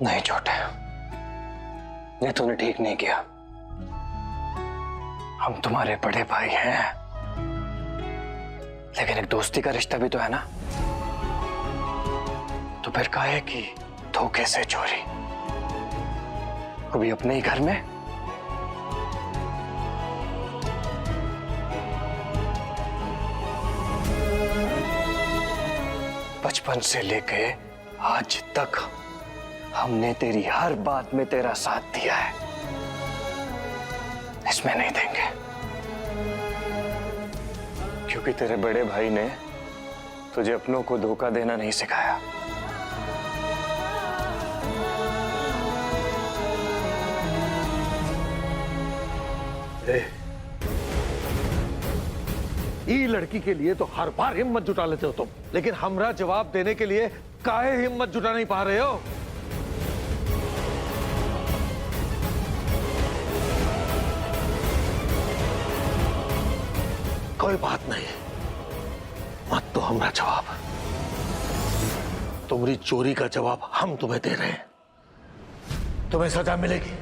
नहीं छोटे, ये तूने ठीक नहीं किया। हम तुम्हारे बड़े भाई हैं, लेकिन एक दोस्ती का रिश्ता भी तो है ना। तो फिर काहे की धोखे से चोरी, अभी अपने ही घर में। बचपन से लेके आज तक हमने तेरी हर बात में तेरा साथ दिया है, इसमें नहीं देंगे। क्योंकि तेरे बड़े भाई ने तुझे अपनों को धोखा देना नहीं सिखाया। ई लड़की के लिए तो हर बार हिम्मत जुटा लेते हो तुम, लेकिन हमरा जवाब देने के लिए काहे हिम्मत जुटा नहीं पा रहे हो? कोई बात नहीं, मत तो हमरा जवाब, तुम्हारी चोरी का जवाब हम तुम्हें दे रहे हैं। तुम्हें सजा मिलेगी।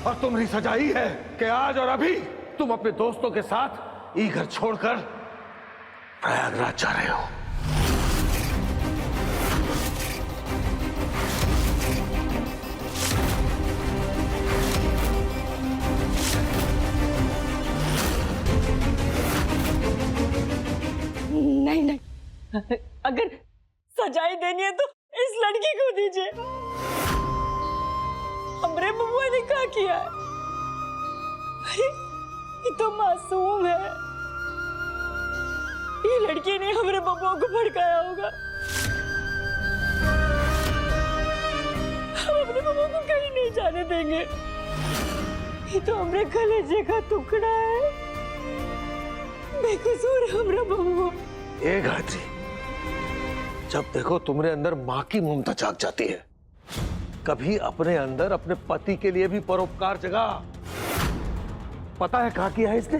और तुम्हारी सजा ही है कि आज और अभी तुम अपने दोस्तों के साथ ये घर छोड़कर प्रयागराज जा रहे हो। नहीं नहीं, अगर सजाई देनी है तो इस लड़की को दीजिए। हमरे बबुआ ने क्या किया है? अरे ये तो मासूम है। ये लड़की ने हमरे बबुआ को भड़काया होगा। हम अपने बबुआ को कहीं नहीं जाने देंगे। ये तो हमरे कलेजे का टुकड़ा है, बेकसूर है हमरा बबुआ। ए गायत्री, जब देखो तुम्हारे अंदर माँ की ममता जाग जाती है। कभी अपने अंदर अपने पति के लिए भी परोपकार जगा। पता है क्या किया है इसने?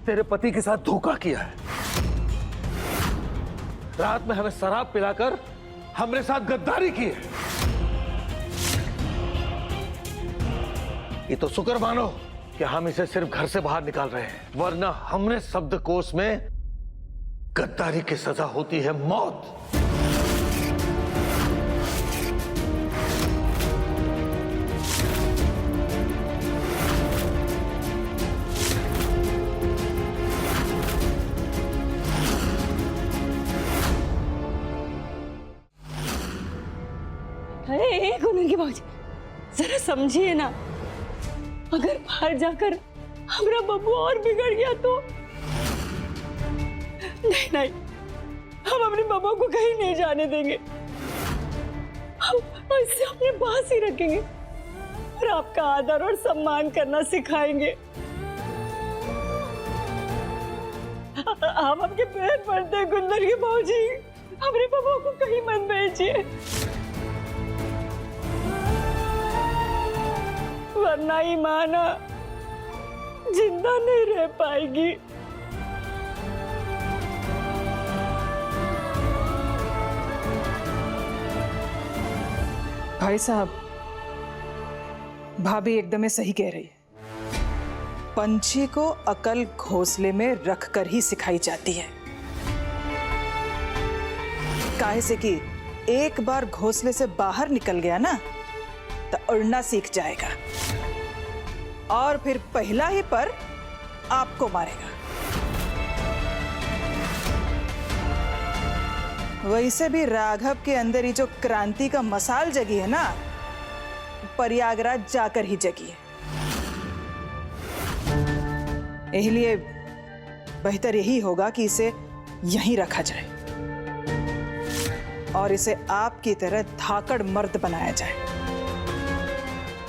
तेरे पति के साथ धोखा किया है। रात में हमें शराब पिलाकर हमारे साथ गद्दारी की है। ये तो शुक्र मानो कि हम इसे सिर्फ घर से बाहर निकाल रहे हैं, वरना हमने शब्दकोश में गद्दारी की सजा होती है मौत। एक मिनट की बात, जरा समझिए ना। अगर बाहर जाकर हमारा बब्बू और बिगड़ गया तो? नहीं नहीं, हम अपने बब्बू को कहीं नहीं जाने देंगे। हम इससे अपने पास ही रखेंगे और आपका आदर और सम्मान करना सिखाएंगे। हम आपके पैर पड़ते हैं गुंदर की भौजी, अपने बब्बू को कहीं मत भेजिए, वरना ईमाना जिंदा नहीं रह पाएगी। भाई साहब, भाभी एकदम सही कह रही है। पंछी को अकल घोंसले में रखकर ही सिखाई जाती है। काहे से कि एक बार घोंसले से बाहर निकल गया ना तो उड़ना सीख जाएगा और फिर पहला ही पर आपको मारेगा। वैसे भी राघव के अंदर ही जो क्रांति का मसाल जगी है ना, प्रयागराज जाकर ही जगी है। इसलिए बेहतर यही होगा कि इसे यहीं रखा जाए और इसे आपकी तरह धाकड़ मर्द बनाया जाए,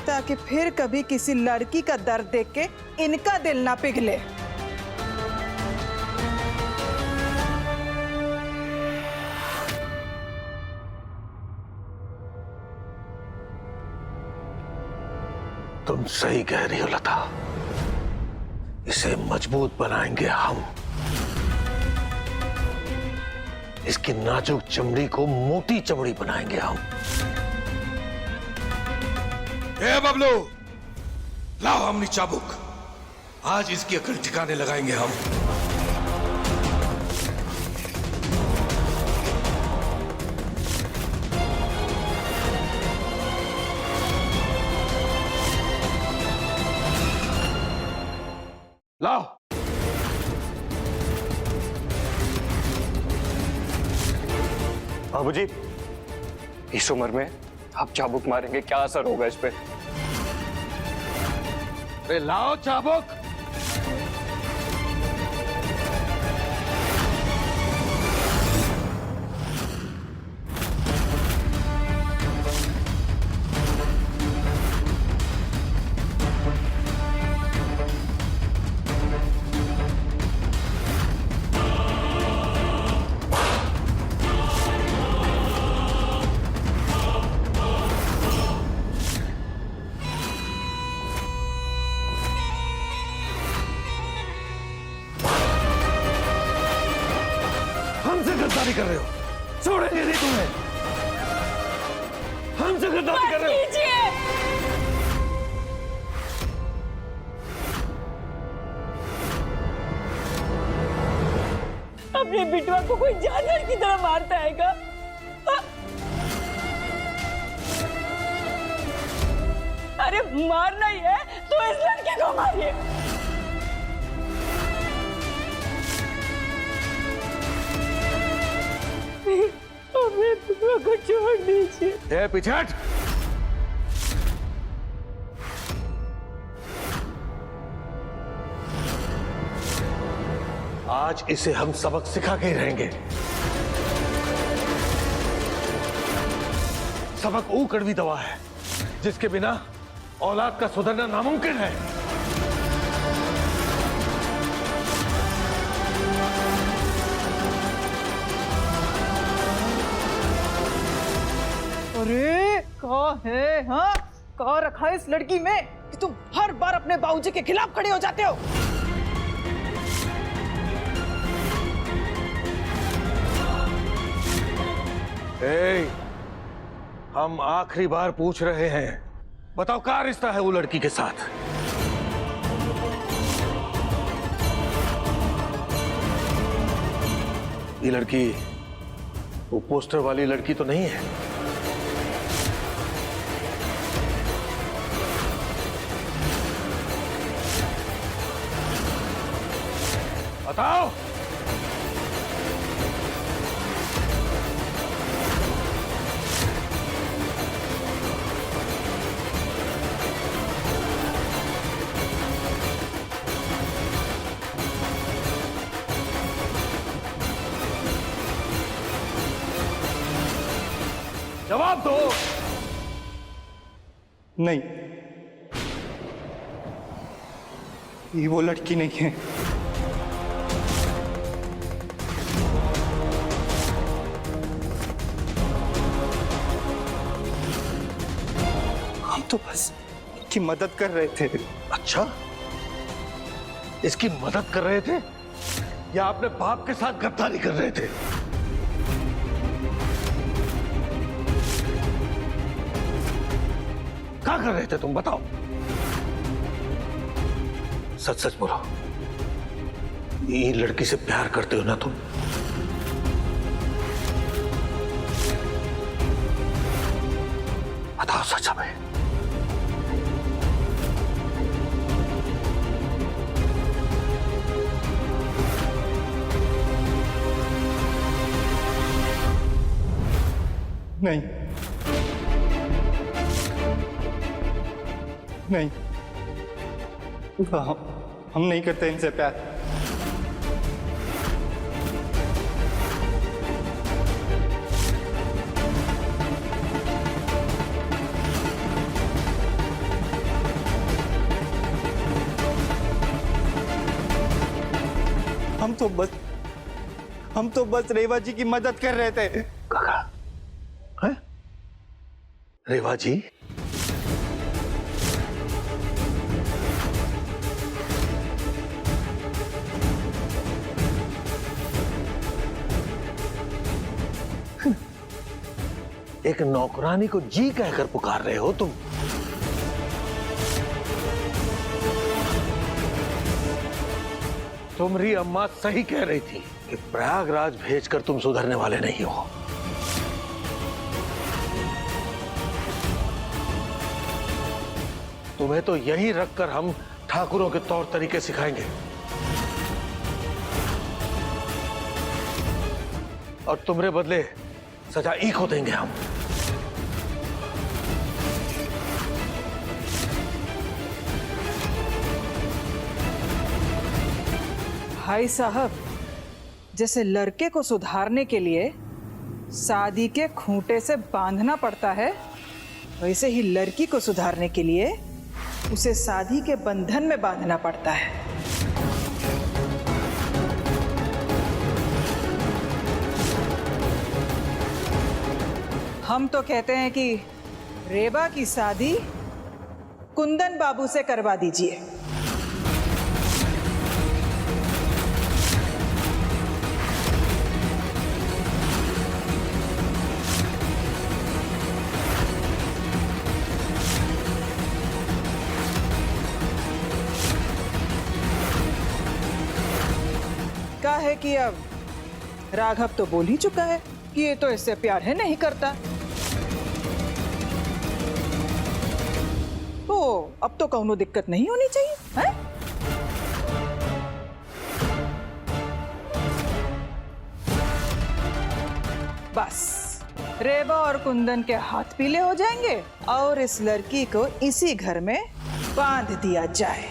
ताकि फिर कभी किसी लड़की का दर्द देख के इनका दिल ना पिघले। तुम सही कह रही हो लता। इसे मजबूत बनाएंगे हम। इसकी नाजुक चमड़ी को मोटी चमड़ी बनाएंगे हम। ए बबलू, लाओ हमनी चाबुक। आज इसकी अकल ठिकाने लगाएंगे हम। लाओ। बाबूजी, इस उम्र में आप चाबुक मारेंगे, क्या असर होगा इस पे? अरे लाओ चाबुक। हमसे गद्दारी कर रहे हो, छोड़ेंगे नहीं तुम्हें। हमसे गद्दारी कर रहे हो। अपने बिटवा को कोई जानवर की तरह मारता है क्या? अरे मारना ही है तो इस लड़के को मारिए। अपने बिटवा को छोड़ दीजिए। पीछे हट। आज इसे हम सबक सिखा के ही रहेंगे। सबक वो कड़वी दवा है जिसके बिना औलाद का सुधरना नामुमकिन है। अरे कहाँ है? हाँ, कहाँ रखा है इस लड़की में कि तुम हर बार अपने बाबूजी के खिलाफ खड़े हो जाते हो? हम आखिरी बार पूछ रहे हैं, बताओ क्या रिश्ता है वो लड़की के साथ? ये लड़की वो पोस्टर वाली लड़की तो नहीं है? बताओ। जवाब दो। नहीं, ये वो लड़की नहीं है। हम तो बस इसकी मदद कर रहे थे। अच्छा, इसकी मदद कर रहे थे या अपने बाप के साथ गद्दारी कर रहे थे? क्या कर रहे थे तुम, बताओ। सच सच बोलो, ये लड़की से प्यार करते हो ना तुम? बताओ सच हमें। नहीं नहीं, हम नहीं करते इनसे प्यार। हम तो बस रेवा जी की मदद कर रहे थे। काका है? रेवा जी? एक नौकरानी को जी कहकर पुकार रहे हो तुम। तुम्हारी अम्मा सही कह रही थी कि प्रयागराज भेजकर तुम सुधरने वाले नहीं हो। तुम्हें तो यहीं रखकर हम ठाकुरों के तौर तरीके सिखाएंगे और तुम्हारे बदले सजा एक हो देंगे हम। भाई साहब, जैसे लड़के को सुधारने के लिए शादी के खूंटे से बांधना पड़ता है, वैसे ही लड़की को सुधारने के लिए उसे शादी के बंधन में बांधना पड़ता है। हम तो कहते हैं कि रेबा की शादी कुंदन बाबू से करवा दीजिए। क्या है कि अब राघव तो बोल ही चुका है कि ये तो इससे प्यार है नहीं करता। तो अब तो कौनो दिक्कत नहीं होनी चाहिए, है? बस रेबा और कुंदन के हाथ पीले हो जाएंगे और इस लड़की को इसी घर में बांध दिया जाए।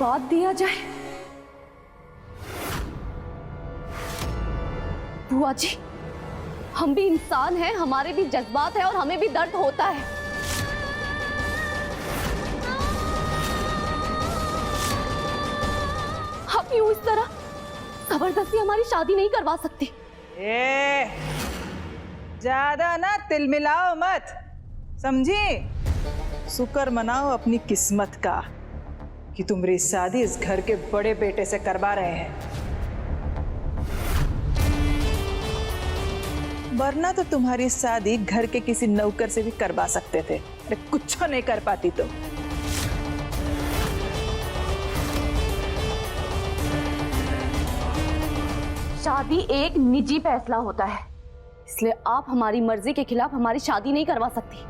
बात दिया जाए? बुआ जी, हम भी इंसान हैं, हमारे भी जज्बात हैं और हमें भी दर्द होता है। आप यूं इस तरह जबरदस्ती हमारी शादी नहीं करवा सकती। ज्यादा ना तिल मिलाओ मत, समझी? शुक्र मनाओ अपनी किस्मत का कि तुम्हारी शादी इस घर के बड़े बेटे से करवा रहे हैं, वरना तो तुम्हारी शादी घर के किसी नौकर से भी करवा सकते थे। अरे कुछ नहीं कर पाती तो। शादी एक निजी फैसला होता है, इसलिए आप हमारी मर्जी के खिलाफ हमारी शादी नहीं करवा सकती,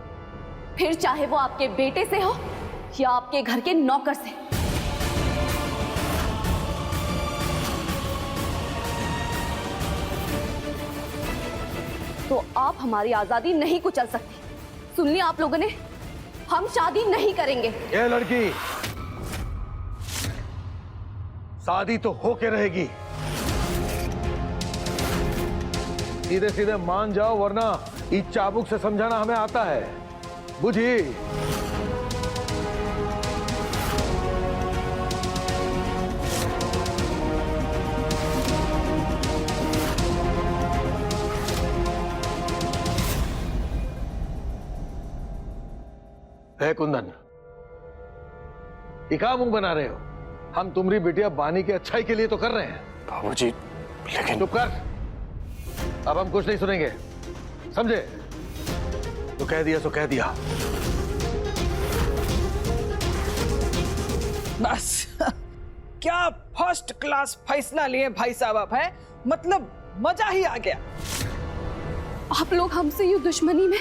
फिर चाहे वो आपके बेटे से हो या आपके घर के नौकर से। तो आप हमारी आजादी नहीं कुचल सकती। सुन लिया आप लोगों ने, हम शादी नहीं करेंगे। ये लड़की शादी तो होके रहेगी, सीधे सीधे मान जाओ, वरना इस चाबुक से समझाना हमें आता है, बुझी? है कुंदन, क्या मुंह बना रहे हो? हम तुम्हारी बिटिया बानी की अच्छाई के लिए तो कर रहे हैं। बाबूजी, लेकिन चुप कर, अब हम कुछ नहीं सुनेंगे, समझे? तो कह दिया सो कह दिया। बस क्या फर्स्ट क्लास फैसला लिए भाई साहब आप, है? मतलब मजा ही आ गया। आप लोग हमसे यूं दुश्मनी में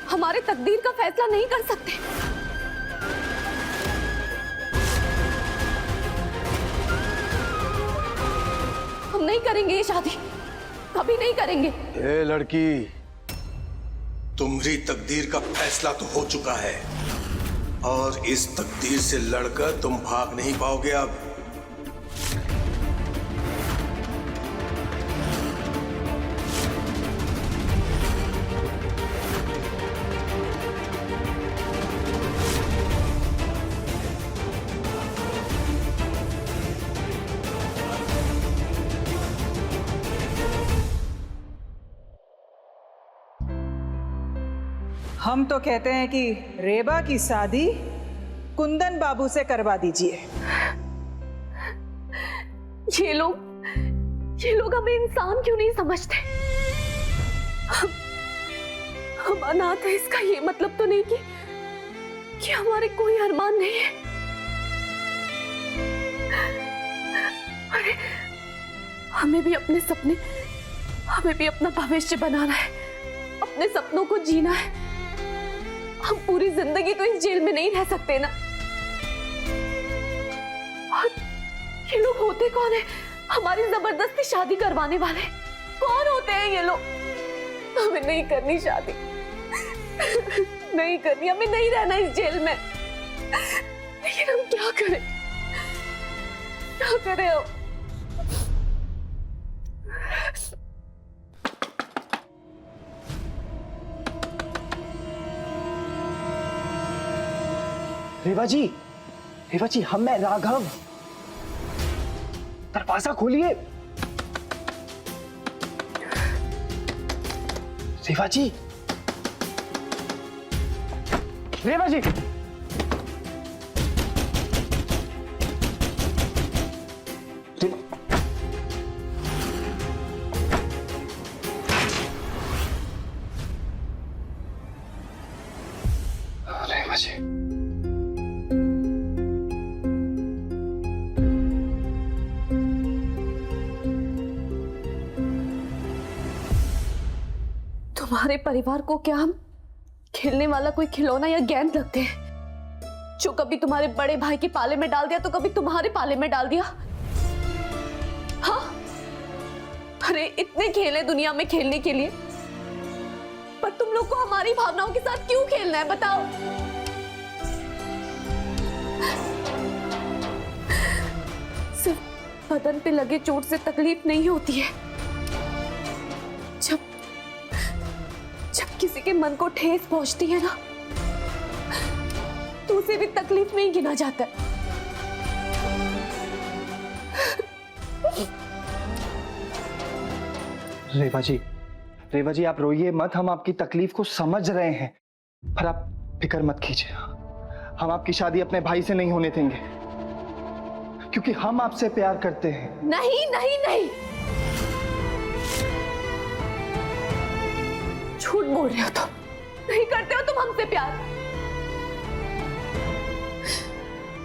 हमारे तकदीर का फैसला नहीं कर सकते। हम नहीं करेंगे ये शादी, कभी नहीं करेंगे। ए लड़की, तुम्हारी तकदीर का फैसला तो हो चुका है और इस तकदीर से लड़कर तुम भाग नहीं पाओगे। अब हम तो कहते हैं कि रेबा की शादी कुंदन बाबू से करवा दीजिए। ये लोग हमें इंसान क्यों नहीं समझते? हम अनाथ हैं, इसका ये मतलब तो नहीं कि हमारे कोई अरमान नहीं है। अरे हमें भी अपने सपने, हमें भी अपना भविष्य बनाना है, अपने सपनों को जीना है। हम पूरी जिंदगी तो इस जेल में नहीं रह सकते ना। और ये लोग होते कौन है? हमारी जबरदस्ती शादी करवाने वाले कौन होते हैं ये लोग? हमें नहीं करनी शादी, नहीं करनी, हमें नहीं रहना इस जेल में। लेकिन हम क्या करें, क्या करें अब? रेवा जी, हम मैं राघव, दरवाजा खोलिए। रेवा जी, रेवा जी, रेवा जी। तुम्हारे परिवार को क्या हम खेलने वाला कोई खिलौना या गेंद लगते हैं, जो कभी तुम्हारे बड़े भाई के पाले में डाल दिया तो कभी तुम्हारे पाले में डाल दिया? हाँ, अरे इतने खेल है दुनिया में खेलने के लिए, पर तुम लोग को हमारी भावनाओं के साथ क्यों खेलना है, बताओ? सिर्फ बदन पे लगे चोट से तकलीफ नहीं होती है, जब किसी के मन को ठेस पहुंचती है ना, तो उसे भी तकलीफ में ही गिना जाता है। रेवा जी आप रोइए मत, हम आपकी तकलीफ को समझ रहे हैं, पर आप फिक्र मत कीजिए। हम आपकी शादी अपने भाई से नहीं होने देंगे, क्योंकि हम आपसे प्यार करते हैं। नहीं नहीं नहीं, झूठ बोल रहे हो तुम, नहीं करते हो तुम हमसे प्यार,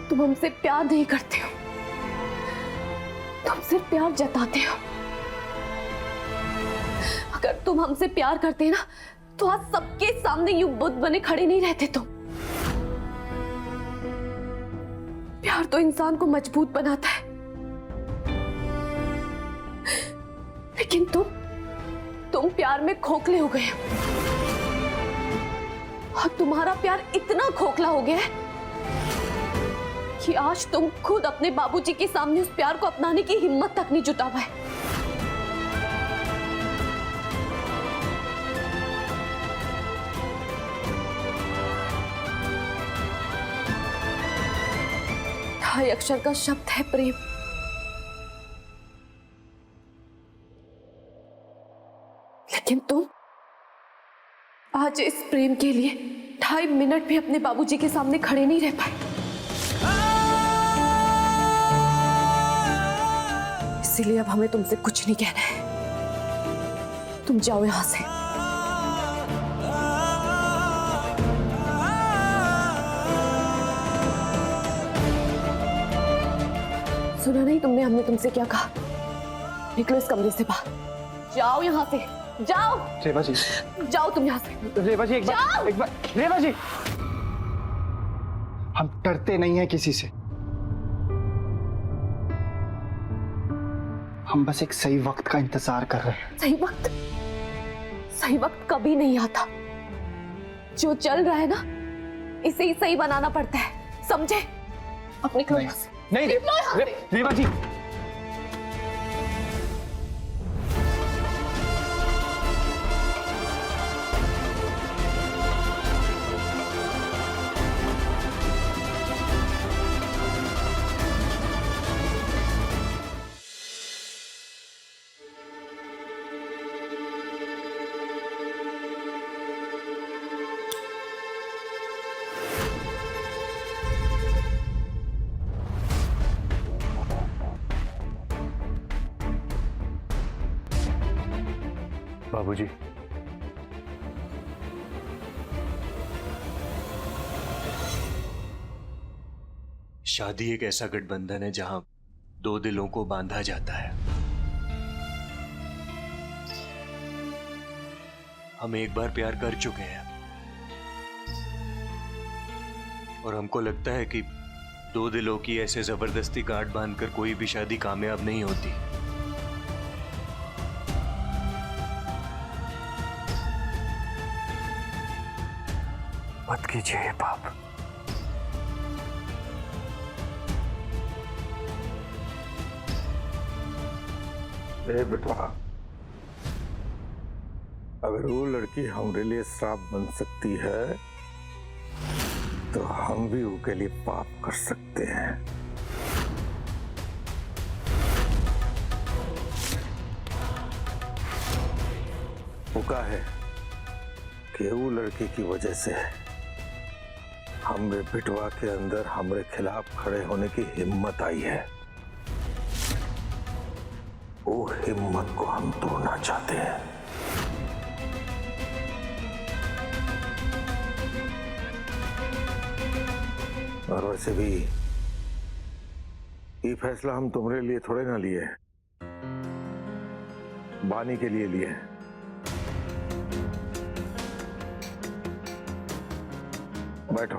तुम हमसे प्यार नहीं करते हो, तुम सिर्फ प्यार जताते हो। अगर तुम हमसे प्यार करते ना तो आज सबके सामने यूं बुत बने खड़े नहीं रहते तुम। प्यार तो इंसान को मजबूत बनाता है, लेकिन तुम प्यार में खोखले हो गए, और तुम्हारा प्यार इतना खोखला हो गया है कि आज तुम खुद अपने बाबूजी के सामने उस प्यार को अपनाने की हिम्मत तक नहीं जुटा पाए। ढाई अक्षर का शब्द है प्रेम, लेकिन तुम आज इस प्रेम के लिए 2.5 मिनट भी अपने बाबूजी के सामने खड़े नहीं रह पाए। इसीलिए अब हमें तुमसे कुछ नहीं कहना है, तुम जाओ यहां से। सुना नहीं तुमने हमने तुमसे क्या कहा? निकलो इस कमरे से बाहर, जाओ यहां से, जाओ। रेवा जी, जाओ तुम यहां से। रेवा जी एक बार रेवा जी, हम डरते नहीं हैं किसी से, हम बस एक सही वक्त का इंतजार कर रहे हैं। सही वक्त कभी नहीं आता, जो चल रहा है ना इसे ही सही बनाना पड़ता है, समझे? अब निकलो यहां से, नहीं निकलो यहां से। रेवा जी, बाबूजी, शादी एक ऐसा गठबंधन है जहां दो दिलों को बांधा जाता है। हम एक बार प्यार कर चुके हैं और हमको लगता है कि दो दिलों की ऐसे जबरदस्ती गांठ बांधकर कोई भी शादी कामयाब नहीं होती। मत कीजिए ये पाप। ए बेटा, अगर वो लड़की हमारे लिए श्राप बन सकती है तो हम भी उसके लिए पाप कर सकते हैं। वो का है कि वो लड़की की वजह से हमरे बिटवा के अंदर हमरे खिलाफ खड़े होने की हिम्मत आई है। वो हिम्मत को हम तोड़ना चाहते हैं। और वैसे भी ये फैसला हम तुम्हारे लिए थोड़े ना लिए, बानी के लिए लिए। बैठो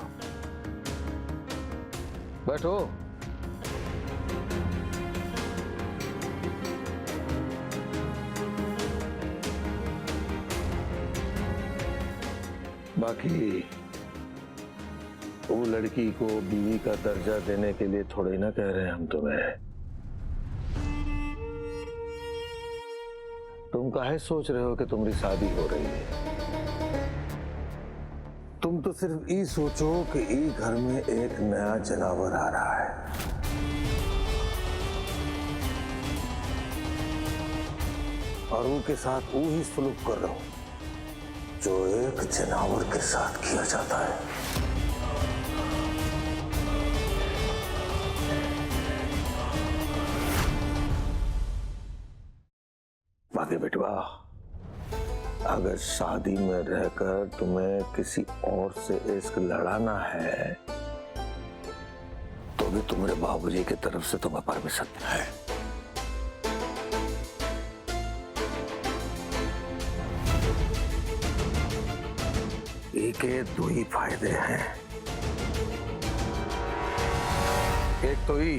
बैठो। बाकी वो लड़की को बीवी का दर्जा देने के लिए थोड़े ना कह रहे हैं हम तुम्हें। तुम काहे सोच रहे हो कि तुम्हारी शादी हो रही है? तुम तो सिर्फ ये सोचो कि ये घर में एक नया जनावर आ रहा है और उनके साथ वो ही सलूक कर रहा हूं जो एक जनावर के साथ किया जाता है। बाकी बेटवा, अगर शादी में रहकर तुम्हें किसी और से इश्क लड़ाना है तो भी तुम्हारे बाबूजी की तरफ से तुम्हें परमिशन है। एक दो ही फायदे हैं। एक तो ही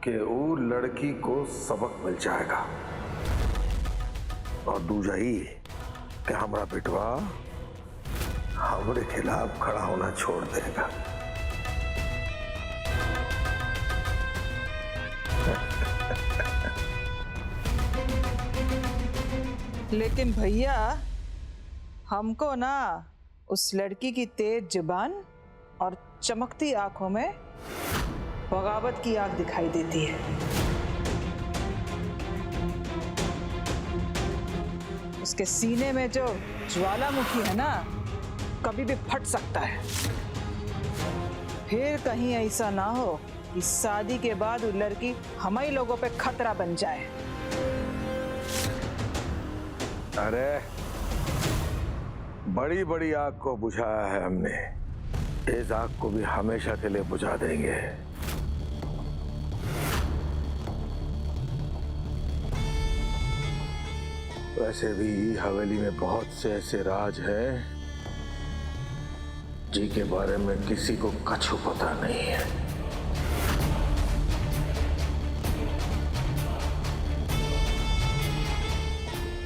कि वो लड़की को सबक मिल जाएगा और दूसरा ही कि हमारा बेटवा हमारे खिलाफ खड़ा होना छोड़ देगा। लेकिन भैया, हमको ना उस लड़की की तेज जुबान और चमकती आंखों में बगावत की आग दिखाई देती है। उसके सीने में जो ज्वालामुखी है ना, कभी भी फट सकता है। फिर कहीं ऐसा ना हो कि शादी के बाद वो लड़की हम ही लोगों पे खतरा बन जाए। अरे बड़ी बड़ी आग को बुझाया है हमने, इस आग को भी हमेशा के लिए बुझा देंगे। वैसे भी हवेली में बहुत से ऐसे राज हैं जिनके बारे में किसी को कछु पता नहीं है।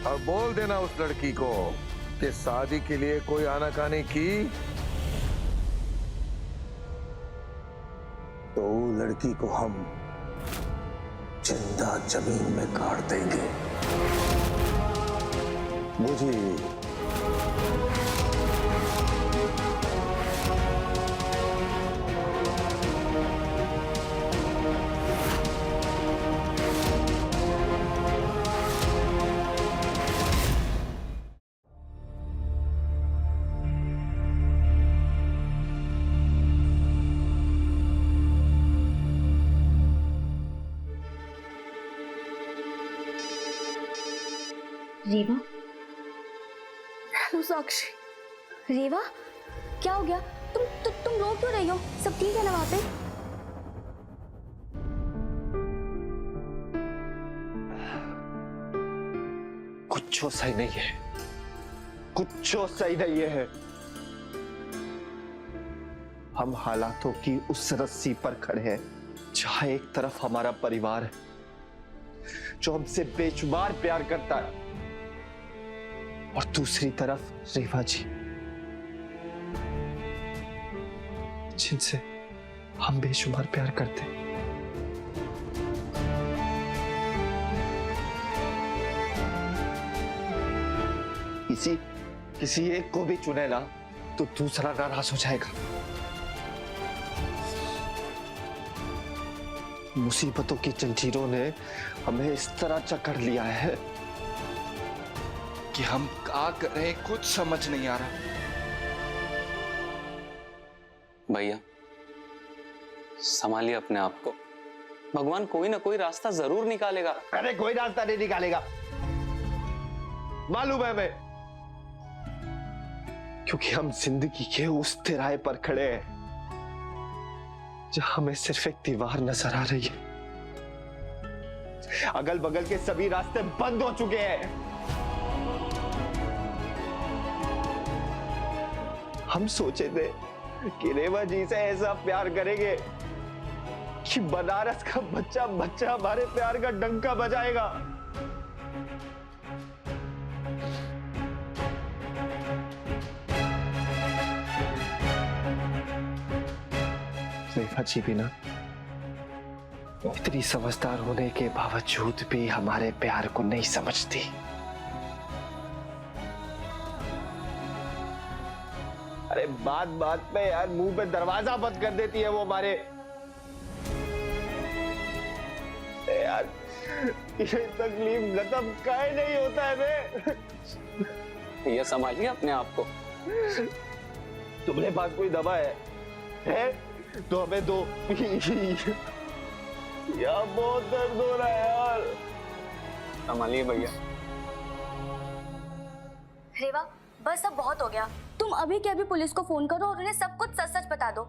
और बोल देना उस लड़की को कि शादी के लिए कोई आनाकानी की तो लड़की को हम जिंदा जमीन में गाड़ देंगे। बुझी? रीवा, हेलो साक्षी। रीवा, क्या हो गया? तुम रो क्यों रही हो? सब ठीक है ना वहां पे? कुछ सही नहीं है, कुछ सही नहीं है। हम हालातों की उस रस्सी पर खड़े हैं जहां एक तरफ हमारा परिवार है जो हमसे बेशुमार प्यार करता है, और दूसरी तरफ रेवा जी जिनसे हम बेशुमार प्यार करते हैं। किसी एक को भी चुने ना तो दूसरा नाराज हो जाएगा। मुसीबतों की जंजीरों ने हमें इस तरह जकड़ लिया है कि हम क्या करें कुछ समझ नहीं आ रहा। भैया संभालिए अपने आप को, भगवान कोई ना कोई रास्ता जरूर निकालेगा। अरे कोई रास्ता नहीं निकालेगा, मालूम है हमें, क्योंकि हम जिंदगी के उस तिराहे पर खड़े हैं जहां हमें सिर्फ एक दीवार नजर आ रही है। अगल बगल के सभी रास्ते बंद हो चुके हैं। हम सोचे थे कि रेवा जी से ऐसा प्यार करेंगे कि बनारस का बच्चा बच्चा हमारे प्यार का डंका बजाएगा। रेवा जी भी ना इतनी समझदार होने के बावजूद भी हमारे प्यार को नहीं समझती। अरे बात बात पे यार मुंह पे दरवाजा बंद कर देती है वो हमारे। यार ये तकलीफ खत्म काहे नहीं होता है बे? ये संभालिए अपने आप को। तुम्हारे पास कोई दवा है? तो हमें दो। यार बहुत दर्द हो रहा है यार। संभालिए भैया। रेवा, बस अब बहुत हो गया। तुम अभी के अभी पुलिस को फोन करो और उन्हें सब कुछ सच सच बता दो,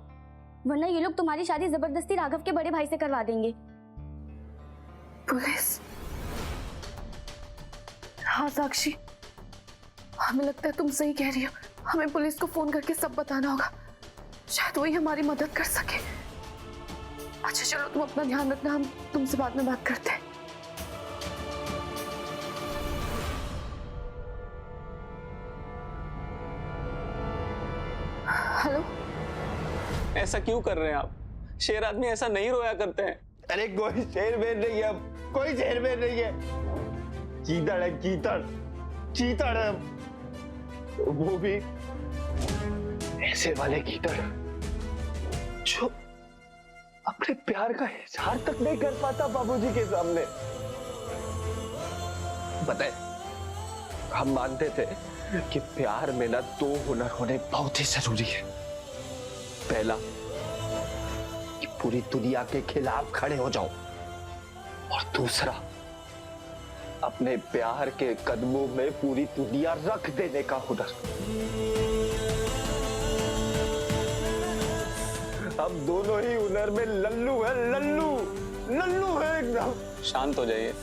वरना ये लोग तुम्हारी शादी जबरदस्ती राघव के बड़े भाई से करवा देंगे। पुलिस? हाँ साक्षी, हमें लगता है तुम सही कह रही हो। हमें पुलिस को फोन करके सब बताना होगा, शायद वही हमारी मदद कर सके। अच्छा चलो तुम अपना ध्यान रखना, हम तुमसे बाद में बात करते हैं। हेलो, ऐसा क्यों कर रहे हैं आप? शेर आदमी ऐसा नहीं रोया करते हैं। अरे कोई शेरबेर नहीं है, कोई शेरबेर नहीं है, चीतड़ है, चीतड़ है, वो भी ऐसे वाले कीतड़ जो अपने प्यार का इजहार तक नहीं कर पाता बाबूजी के सामने। बताए, हम मानते थे कि प्यार में ना दो हुनर होने बहुत ही जरूरी है। पहला कि पूरी दुनिया के खिलाफ खड़े हो जाओ, और दूसरा अपने प्यार के कदमों में पूरी दुनिया रख देने का हुनर। हम दोनों ही हुनर में लल्लू है, लल्लू है एकदम। शांत हो जाइए।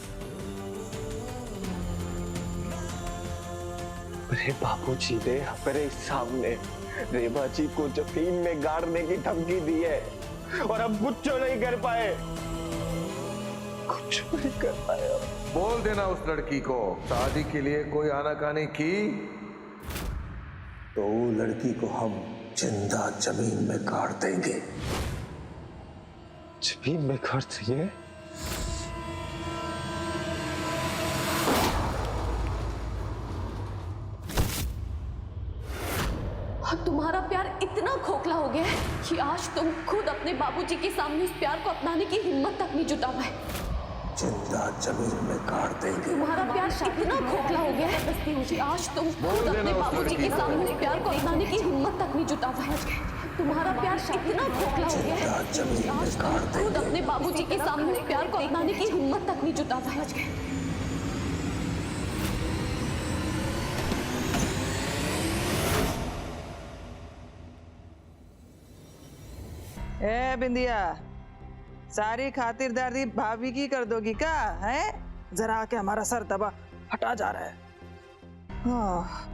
अरे बाबूजी ने हमारे सामने रेवा जी को जमीन में गाड़ने की धमकी दी है, और हम कुछ नहीं कर पाए, कुछ नहीं कर पाए। बोल देना उस लड़की को शादी के लिए कोई आनाकानी की तो वो लड़की को हम जिंदा जमीन में गाड़ देंगे। जमीन में गाड़ देंगे? और तुम्हारा प्यार इतना खोखला हो गया है कि आज तुम खुद अपने बाबूजी के सामने इस प्यार को अपनाने की हिम्मत तक नहीं जुटा पाए। जिंदा जमीन में गाड़ देंगे। तुम्हारा प्यार इतना खोखला हो गया है कि आज तुम खुद अपने बाबूजी के सामने इस प्यार को अपनाने की हिम्मत तक नहीं जुटा पाए। तुम्हारा प्यार इतना खोखला हो गया है कि आज तुम खुद अपने बाबूजी के सामने इस प्यार को अपनाने की हिम्मत तक नहीं जुटा पाए। ए बिंदिया, सारी खातिरदारी भाभी की कर दोगी क्या? है जरा आके हमारा सर दबा, हटा जा रहा है। हाँ।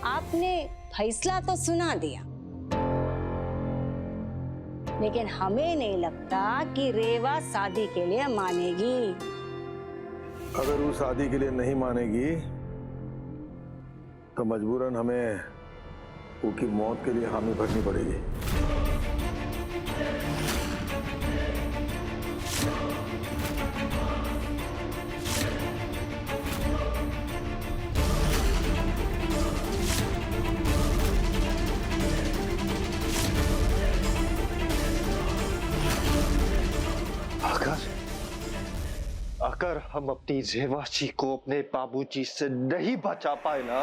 आपने फैसला तो सुना दिया, लेकिन हमें नहीं लगता कि रेवा शादी के लिए मानेगी। अगर वो शादी के लिए नहीं मानेगी तो मजबूरन हमें उसकी मौत के लिए हामी भरनी पड़ेगी। अगर हम अपनी जेवाशी को अपने बाबूजी से नहीं बचा पाए ना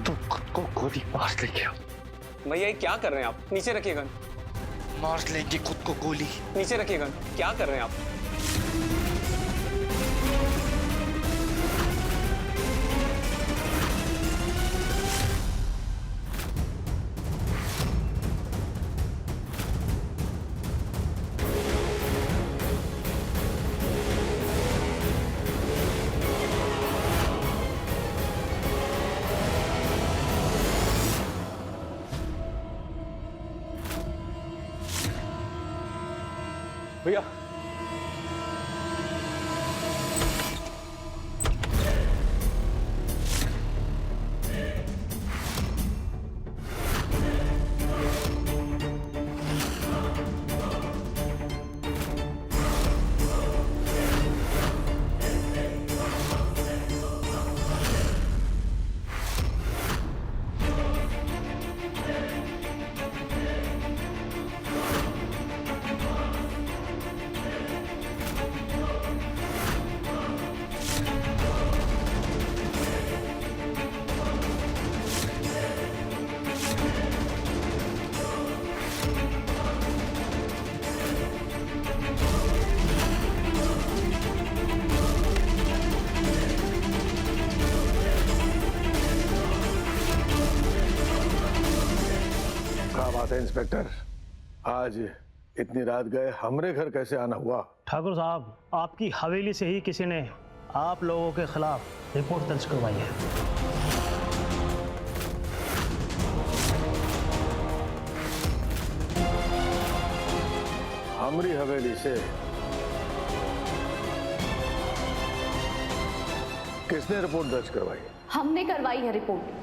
तो खुद को गोली मार लेंगे। भैया ये क्या कर रहे हैं आप? नीचे रखिए गन। मार लेंगे खुद को गोली। नीचे रखिए गन। क्या कर रहे हैं आप? भैया इंस्पेक्टर, आज इतनी रात गए हमरे घर कैसे आना हुआ? ठाकुर साहब, आपकी हवेली से ही किसी ने आप लोगों के खिलाफ रिपोर्ट दर्ज करवाई है। हमारी हवेली से? किसने रिपोर्ट दर्ज करवाई? हमने करवाई है रिपोर्ट।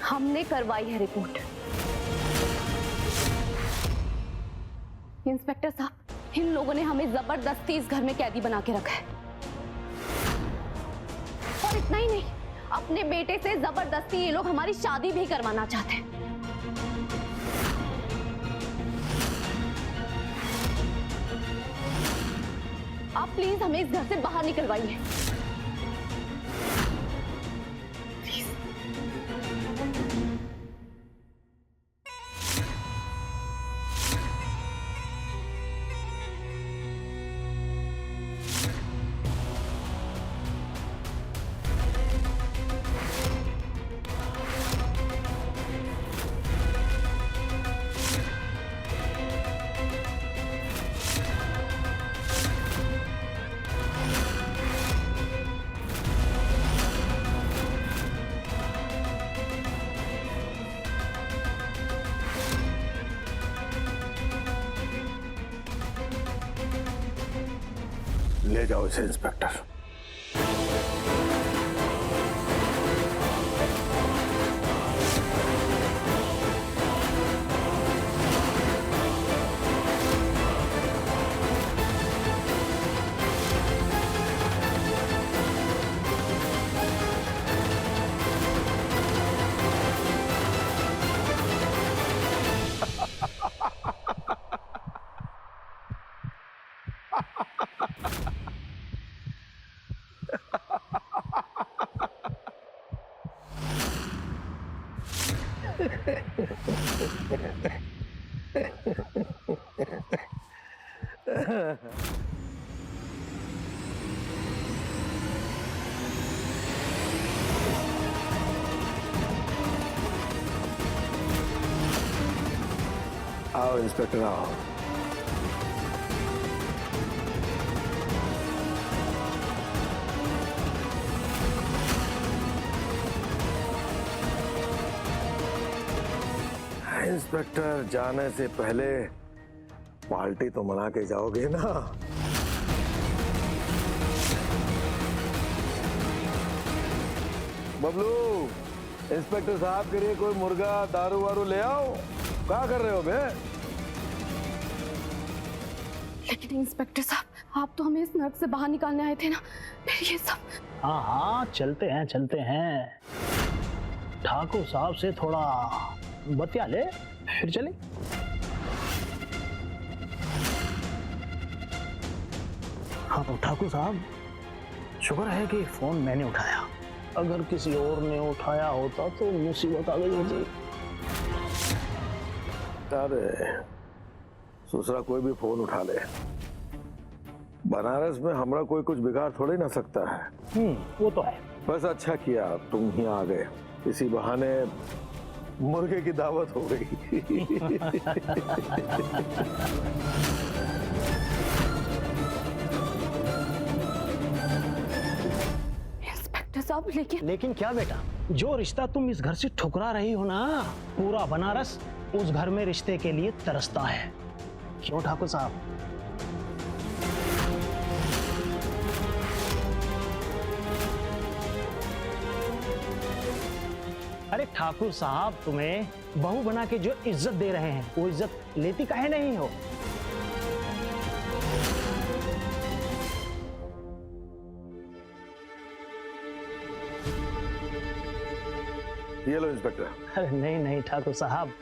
हमने करवाई है रिपोर्ट। इंस्पेक्टर साहब, इन लोगों ने हमें जबरदस्ती इस घर में कैदी बना के रखा है। और इतना ही नहीं, अपने बेटे से जबरदस्ती ये लोग हमारी शादी भी करवाना चाहते हैं। आप प्लीज हमें इस घर से बाहर निकलवाइए। ले जाओ इसे इंस्पेक्टर। आओ इंस्पेक्टर आओ। इंस्पेक्टर, जाने से पहले पार्टी तो मना के जाओगे ना? बबलू, इंस्पेक्टर साहब के लिए कोई मुर्गा दारू वारू ले आओ। क्या कर रहे हो बे? लेकिन इंस्पेक्टर साहब, आप तो हमें इस नर्क से बाहर निकालने आए थे ना, फिर ये सब। हाँ हाँ, चलते हैं चलते हैं। ठाकुर साहब से थोड़ा बतिया ले, फिर चले। हाँ तो ठाकुर साहब, शुक्र है कि फोन मैंने उठाया। अगर किसी और ने उठाया होता तो मुसीबत आ गई होती। अरे दूसरा कोई भी फोन उठा ले, बनारस में हमारा कोई कुछ बिगाड़ थोड़ी ना सकता है। वो तो है। बस अच्छा किया तुम ही आ गए, इसी बहाने मुर्गे की दावत हो गई। इंस्पेक्टर साहब, लेकिन क्या बेटा, जो रिश्ता तुम इस घर से ठुकरा रही हो ना, पूरा बनारस उस घर में रिश्ते के लिए तरसता है। क्यों ठाकुर साहब? अरे ठाकुर साहब, तुम्हें बहू बना के जो इज्जत दे रहे हैं, वो इज्जत लेती काहे नहीं हो? ये लो इंस्पेक्टर। अरे नहीं नहीं ठाकुर साहब,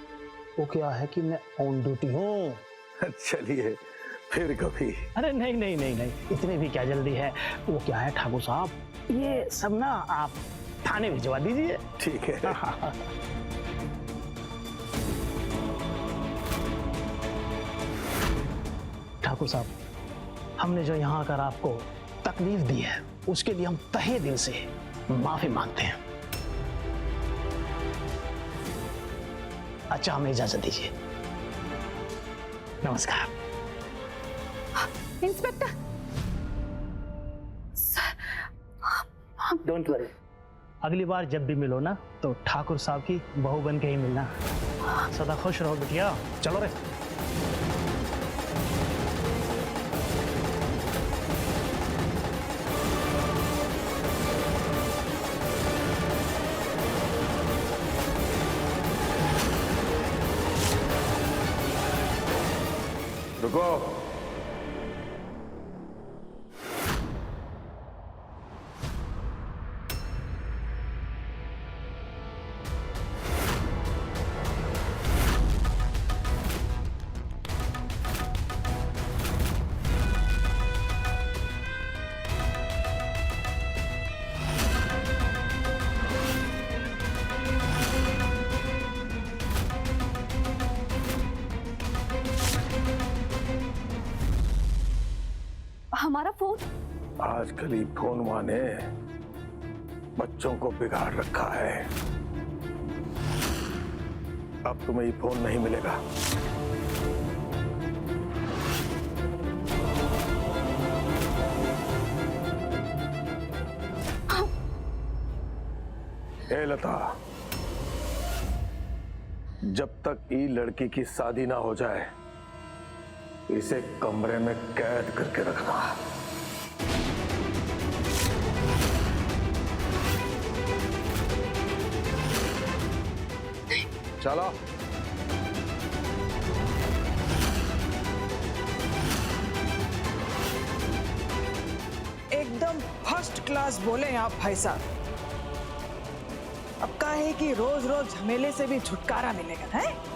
वो क्या है कि मैं ऑन ड्यूटी हूँ। चलिए फिर कभी। अरे नहीं नहीं नहीं नहीं, इतने भी क्या जल्दी है। वो क्या है ठाकुर साहब, ये सब ना आप थाने भिजवा दीजिए। ठीक है। ठाकुर साहब, हमने जो यहाँ आकर आपको तकलीफ दी है, उसके लिए हम तहे दिल से माफी मांगते हैं। अच्छा, हमें इजाजत दीजिए। नमस्कार। इंस्पेक्टर डोंट वरी, अगली बार जब भी मिलो ना, तो ठाकुर साहब की बहू बन के ही मिलना। सदा खुश रहो बिटिया। चलो रे। रुको। हमारा फोन? आजकल ही फोन माने बच्चों को बिगाड़ रखा है। अब तुम्हें ये फोन नहीं मिलेगा। ए लता, जब तक ये लड़की की शादी ना हो जाए, इसे कमरे में कैद करके रखना। चलो। एकदम फर्स्ट क्लास बोले आप भाई साहब। अब का है कि रोज रोज झमेले से भी छुटकारा मिलेगा, है?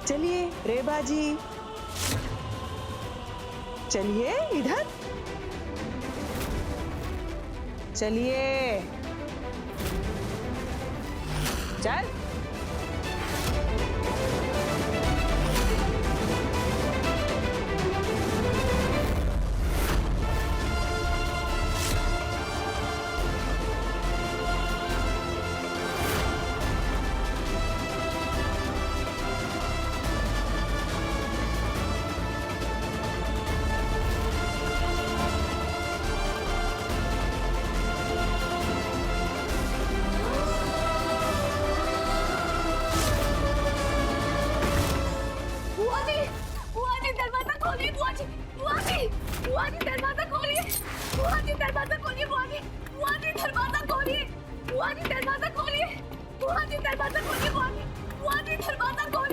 चलिए रेबा जी, चलिए इधर चलिए। चल। दरवाजा खोलिए, बुआ जी दरवाजा खोलिए, बुआ जी, बुआ जी दरवाजा खोलिए, बुआ जी दरवाजा खोलिए, बुआ जी दरवाजा खोलिए, बुआ जी, बुआ जी दरवाजा खोलिए।